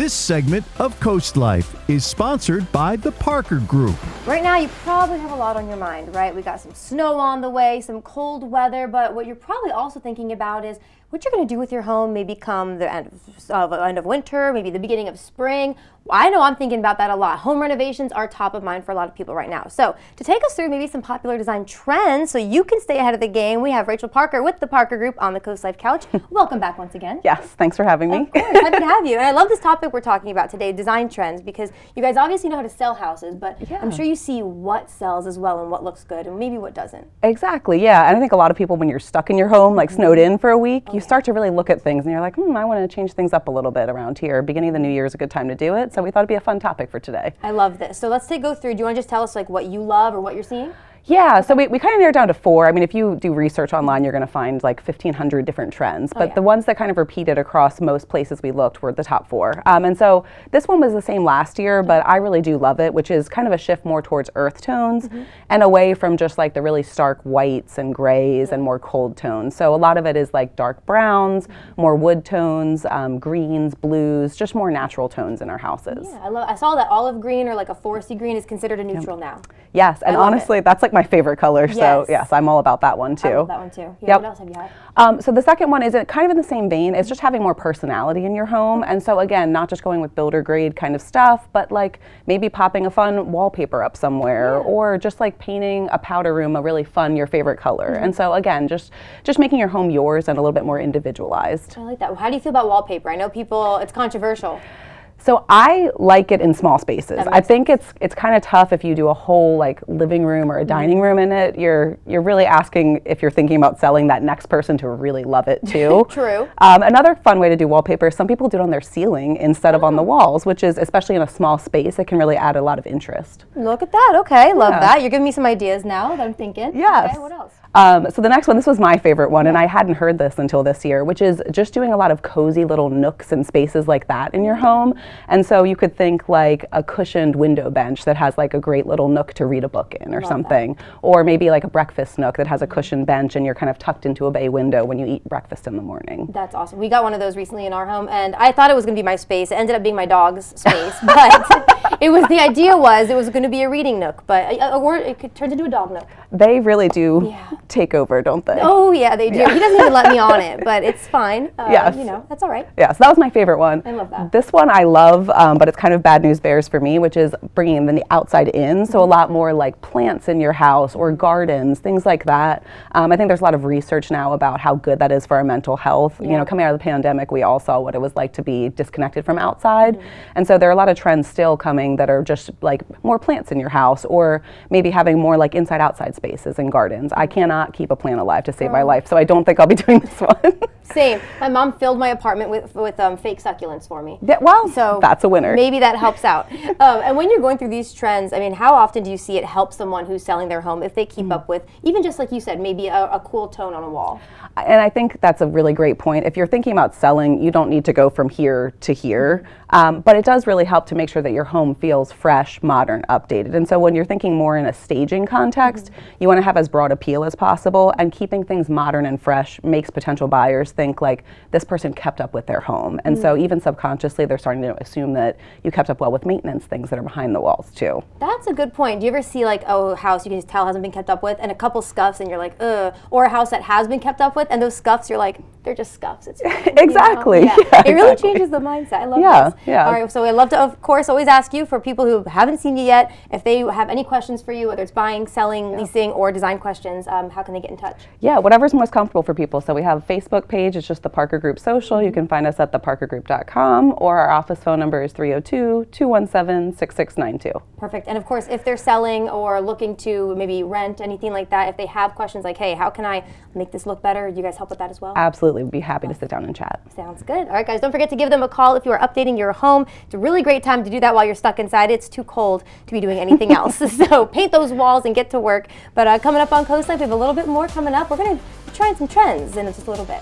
This segment of Coast Life is sponsored by the Parker Group. Right now, you probably have a lot on your mind, right? We got some snow on the way, some cold weather, but what you're probably also thinking about is what you're going to do with your home maybe come the end of winter, maybe the beginning of spring. I know I'm thinking about that a lot. Home renovations are top of mind for a lot of people right now. So to take us through maybe some popular design trends so you can stay ahead of the game, we have Rachel Parker with the Parker Group on the CoastLife couch. Welcome back once again. Yes, thanks for having me. Of course, happy to have you. And I love this topic we're talking about today, design trends, because you guys obviously know how to sell houses, but I'm sure you see what sells as well and what looks good and maybe what doesn't. Exactly, yeah. And I think a lot of people, when you're stuck in your home, like snowed in for a week, you start to really look at things and you're like, I want to change things up a little bit around here. Beginning of the new year is a good time to do it. So we thought it'd be a fun topic for today. I love this. So let's go through. Do you want to just tell us like what you love or what you're seeing? Yeah, so we kind of narrowed down to 4. I mean, if you do research online, you're going to find like 1,500 different trends. But the ones that kind of repeated across most places we looked were the top 4. And so this one was the same last year, but I really do love it, which is kind of a shift more towards earth tones and away from just like the really stark whites and grays and more cold tones. So a lot of it is like dark browns, more wood tones, greens, blues, just more natural tones in our houses. Yeah, I saw that olive green or like a foresty green is considered a neutral now. Yes, and honestly, that's like my favorite color, so yes, I'm all about that one too. I love that one too. Yeah, what else have you had? So the second one is kind of in the same vein. It's just having more personality in your home, and so again, not just going with builder grade kind of stuff, but like maybe popping a fun wallpaper up somewhere, or just like painting a powder room a really fun, your favorite color. And so again, just making your home yours and a little bit more individualized. I like that. How do you feel about wallpaper? I know people, it's controversial. So I like it in small spaces. I think it's kind of tough if you do a whole like living room or a dining room in it. You're really asking if you're thinking about selling that next person to really love it too. True. Another fun way to do wallpaper, some people do it on their ceiling instead of on the walls, which is, especially in a small space, it can really add a lot of interest. Look at that. Okay, love that. You're giving me some ideas now that I'm thinking. Yes. Okay, what else? So the next one, this was my favorite one, and I hadn't heard this until this year, which is just doing a lot of cozy little nooks and spaces like that in your home. And so you could think like a cushioned window bench that has like a great little nook to read a book in or something. Or maybe like a breakfast nook that has a cushioned bench and you're kind of tucked into a bay window when you eat breakfast in the morning. That's awesome. We got one of those recently in our home, and I thought it was going to be my space. It ended up being my dog's space, but it was going to be a reading nook, but or it could turn into a dog nook. They really do take over, don't they? Oh yeah, they do. He doesn't even let me on it, but it's fine. Yes. You know, that's all right. Yeah, so that was my favorite one. I love that. This one I love, but it's kind of bad news bears for me, which is bringing the outside in. So a lot more like plants in your house or gardens, things like that. I think there's a lot of research now about how good that is for our mental health. You know, coming out of the pandemic, we all saw what it was like to be disconnected from outside. And so there are a lot of trends still coming that are just like more plants in your house, or maybe having more like inside-outside spaces and gardens. I cannot keep a plant alive to save my life, so I don't think I'll be doing this one. Same. My mom filled my apartment with fake succulents for me. Well, so that's a winner. Maybe that helps out. And when you're going through these trends, I mean, how often do you see it help someone who's selling their home if they keep up with, even just like you said, maybe a cool tone on a wall? And I think that's a really great point. If you're thinking about selling, you don't need to go from here to here, but it does really help to make sure that your home feels fresh, modern, updated. And so when you're thinking more in a staging context, you want to have as broad appeal as possible, and keeping things modern and fresh makes potential buyers think like this person kept up with their home. And so even subconsciously, they're starting to assume that you kept up well with maintenance, things that are behind the walls too. That's a good point. Do you ever see like a house you can just tell hasn't been kept up with, and a couple scuffs and you're like, ugh, or a house that has been kept up with and those scuffs, you're like, they're just scuffs. It's exactly. You know? It really changes the mindset. I love this. Yeah. All right, so I'd love to, of course, always ask you, for people who haven't seen you yet, if they have any questions for you, whether it's buying, selling, leasing, or design questions, how can they get in touch? Yeah, whatever's most comfortable for people. So we have a Facebook page, it's just the Parker Group Social. You can find us at theparkergroup.com, or our office phone number is 302-217-6692. Perfect. And of course, if they're selling or looking to maybe rent, anything like that, if they have questions like, hey, how can I make this look better? Do you guys help with that as well? Absolutely. We'd be happy to sit down and chat. Sounds good. All right, guys, don't forget to give them a call if you are updating your home. It's a really great time to do that while you're stuck inside. It's too cold to be doing anything else. So paint those walls and get to work. But coming up on CoastLife, we have a little bit more coming up. We're going to be trying some trends in just a little bit.